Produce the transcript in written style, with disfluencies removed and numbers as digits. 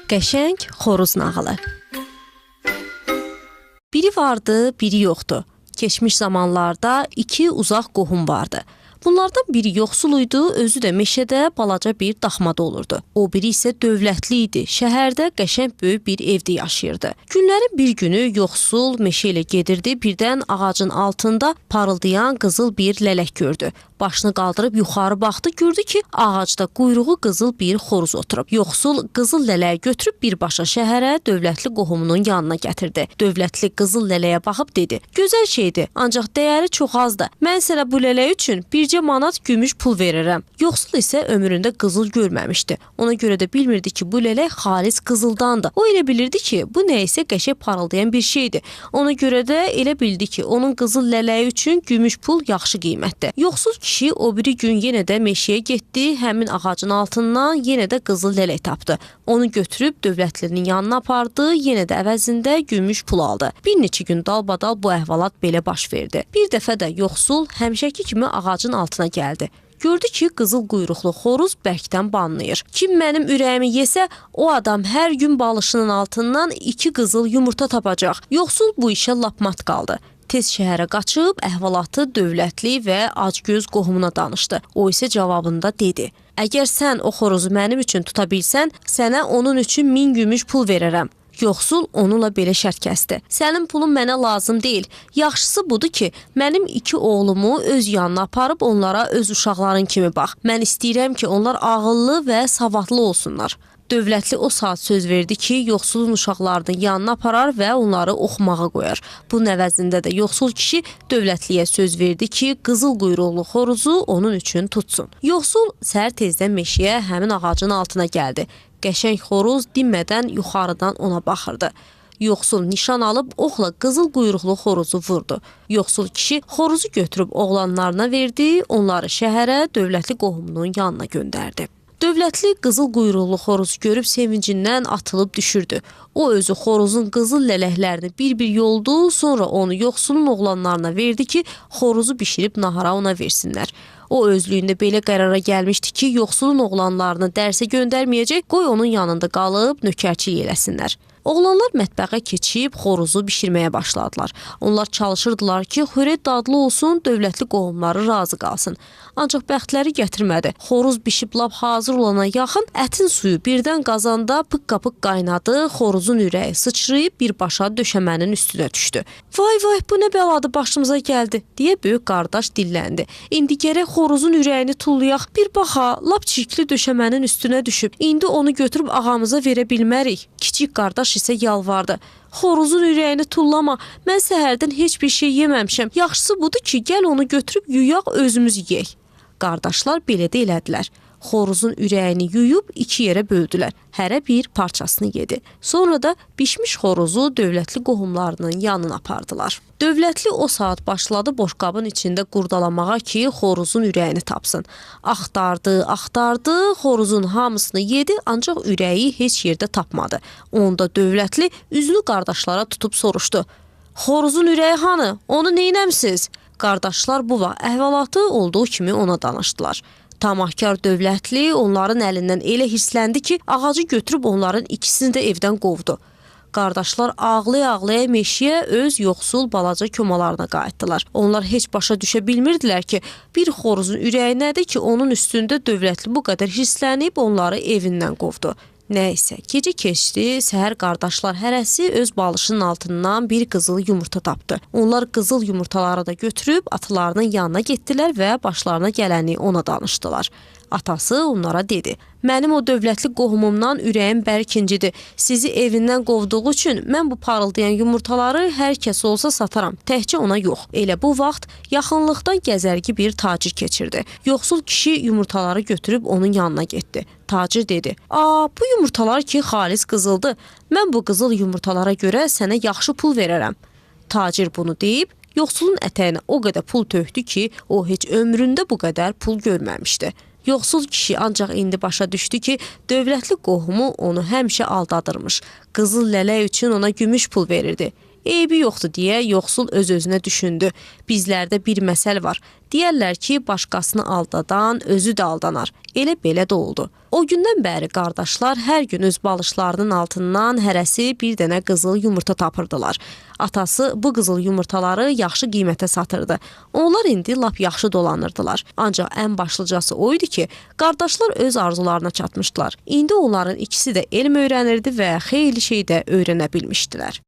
Qəşəng xoruz nağılı. Biri vardı, biri yoxdu. Keçmiş zamanlarda iki uzaq qohum vardı. Bunlardan biri yoxsul idi, özü də meşədə balaca bir daxmada olurdu. O biri isə dövlətli idi, şəhərdə qəşəng böyük bir evdə yaşayırdı. Günlərin bir günü yoxsul meşə ilə gedirdi, birdən ağacın altında parıldayan qızıl bir lələk gördü. Başını qaldırıb yuxarı baxdı, gördü ki, ağacda quyruğu qızıl bir xoruz oturub. Yoxsul qızıl lələyi götürüb birbaşa şəhərə dövlətli qohumunun yanına gətirdi. Dövlətli qızıl lələyə baxıb dedi: "Gözəl şeydir, ancaq dəyəri çox azdır. Mən sənə bu lələk üçün bircə manat gümüş pul verirəm." Yoxsul isə ömründə qızıl görməmişdi. Ona görə də bilmirdi ki, bu lələk xalis qızıldandır. O elə bilirdi ki, bu nə isə qəşəng parıldayan bir şeydir. Ona görə də elə bildi ki, onun qızıl lələyi üçün gümüş pul yaxşı qiymətdir. Yoxsul kişi o biri gün yenə də meşəyə getdi, həmin ağacın altından yenə də qızıl lələk tapdı. Onu götürüb dövlətlinin yanına apardı, yenə də əvəzində gümüş pul aldı. Bir neçə gün dalbadal bu əhvalat belə baş verdi. Bir dəfə də yoxsul həmişəki kimi ağacın altına gəldi. Gördü ki, qızıl quyruqlu xoruz bərkdən banlayır. Kim mənim ürəyimi yesə, o adam hər gün balışının altından 2 qızıl yumurta tapacaq. Yoxsul bu işə lap mat qaldı. Tez şəhərə qaçıb əhvalatı dövlətli və acgöz qohumuna danışdı. O isə cavabında dedi: "Əgər sən o xoruzu mənim üçün tuta bilsən, sənə onun üçün 1000 gümüş pul verərəm." Yoxsul onunla belə şərt kəsdi: "Sənin pulun mənə lazım deyil. Yaxşısı budur ki, mənim 2 oğlumu öz yanına aparıb onlara öz uşaqların kimi bax. Mən istəyirəm ki, onlar ağıllı və savadlı olsunlar." Dövlətli o saat söz verdi ki, yoxsulun uşaqlarının yanına aparar və onları oxumağa qoyar. Bunun əvəzində də yoxsul kişi dövlətliyə söz verdi ki, qızıl quyruqlu xoruzu onun üçün tutsun. Yoxsul səhər tezdən meşəyə həmin ağacın altına gəldi. Qəşəng xoruz dinmədən yuxarıdan ona baxırdı. Yoxsul nişan alıb oxla qızıl quyruqlu xoruzu vurdu. Yoxsul kişi xoruzu götürüb oğlanlarına verdi, onları şəhərə dövlətli qohumunun yanına göndərdi. Dövlətli qızıl quyruqlu xoruzu görüb sevincindən atılıb düşürdü. O özü xoruzun qızıl lələklərini bir-bir yoldu, sonra onu yoxsulun oğlanlarına verdi ki, xoruzu bişirib nahara ona versinlər. O özlüyündə belə qərara gəlmişdi ki, yoxsulun oğlanlarını dərsə göndərməyəcək, qoy onun yanında qalıb nökərçilik eləsinlər. Oğlanlar mətbəxə keçib xoruzu bişirməyə başladılar. Onlar çalışırdılar ki, xörək dadlı olsun, dövlətli qohumları razı qalsın. Ancaq bəxtləri gətirmədi. Xoruz bişib lap hazır olana yaxın ətin suyu birdən qazanda pıqqa-pıqq qaynadı, xoruzun ürəyi sıçrayıb birbaşa döşəmənin üstünə düşdü. "Vay vay, bu nə bəladır başımıza gəldi," deyə böyük qardaş dilləndi. "İndi gərək xoruzun ürəyini tullayaq. Bir baxa, lap çirkli döşəmənin üstünə düşüb. İndi onu götürüb ağamıza verə bilmərik." Kiçik qardaş isə yalvardı: "Xoruzun ürəyini tullama. Mən səhərdən heç bir şey yeməmişəm. Yaxşısı budur ki, gəl onu götürüb yuyaq, özümüz yeyək." Qardaşlar belə də elədilər. Xoruzun ürəyini yuyub 2 yerə böldülər. Hərə bir parçasını yedi. Sonra da bişmiş xoruzu dövlətli qohumlarının yanına apardılar. Dövlətli o saat başladı boşqabın içində qurdalamağa ki, xoruzun ürəyini tapsın. Axtardı, xoruzun hamısını yedi, ancaq ürəyi heç yerdə tapmadı. Onda dövlətli üzünü qardaşlara tutub soruşdu: "Xoruzun ürəyi hanı? Onu neynəmsiz?" Qardaşlar bu vaxt əhvalatı olduğu kimi ona danışdılar. Tamahkar dövlətli onların əlindən elə hirsləndi ki, ağacı götürüb onların ikisini də evdən qovdu. Qardaşlar ağlaya-ağlaya meşəyə öz yoxsul balaca komalarına qayıtdılar. Onlar heç başa düşə bilmirdilər ki, bir xoruzun ürəyi nədir ki, onun üstündə dövlətli bu qədər hirslənib onları evindən qovdu. Nəysə, gecə keçdi, səhər qardaşlar hərəsi öz balışının altından bir qızıl yumurta tapdı. Onlar qızıl yumurtaları da götürüb atalarının yanına getdilər və başlarına gələni ona danışdılar. Atası onlara dedi: "Mənim o dövlətli qohumumdan ürəyim bərkincidir. Sizi evindən qovduğu üçün mən bu parıldayan yumurtaları hər kəs olsa sataram, təkcə ona yox." Elə bu vaxt yaxınlıqdan gəzərgi bir tacir keçirdi. Yoxsul kişi yumurtaları götürüb onun yanına getdi. Tacir dedi: "Bu yumurtalar ki, xalis qızıldır. Mən bu qızıl yumurtalara görə sənə yaxşı pul verərəm." Tacir bunu deyib, yoxsulun ətəyinə o qədər pul tökdü ki, o heç ömründə bu qədər pul görməmişdi. Yoxsul kişi ancaq indi başa düşdü ki, dövlətli qohumu onu həmişə aldadırmış. Qızıl lələk üçün ona gümüş pul verirdi. Eybi yoxdur deyə yoxsul öz-özünə düşündü. Bizlərdə bir məsəl var. Deyərlər ki, başqasını aldadan özü də aldanar. Elə belə də oldu. O gündən bəri qardaşlar hər gün öz balışlarının altından hərəsi bir dənə qızıl yumurta tapırdılar. Atası bu qızıl yumurtaları yaxşı qiymətə satırdı. Onlar indi lap yaxşı dolanırdılar. Ancaq ən başlıcası o idi ki, qardaşlar öz arzularına çatmışdılar. İndi onların ikisi də elm öyrənirdi və xeyli şey də öyrənə bilmişdilər.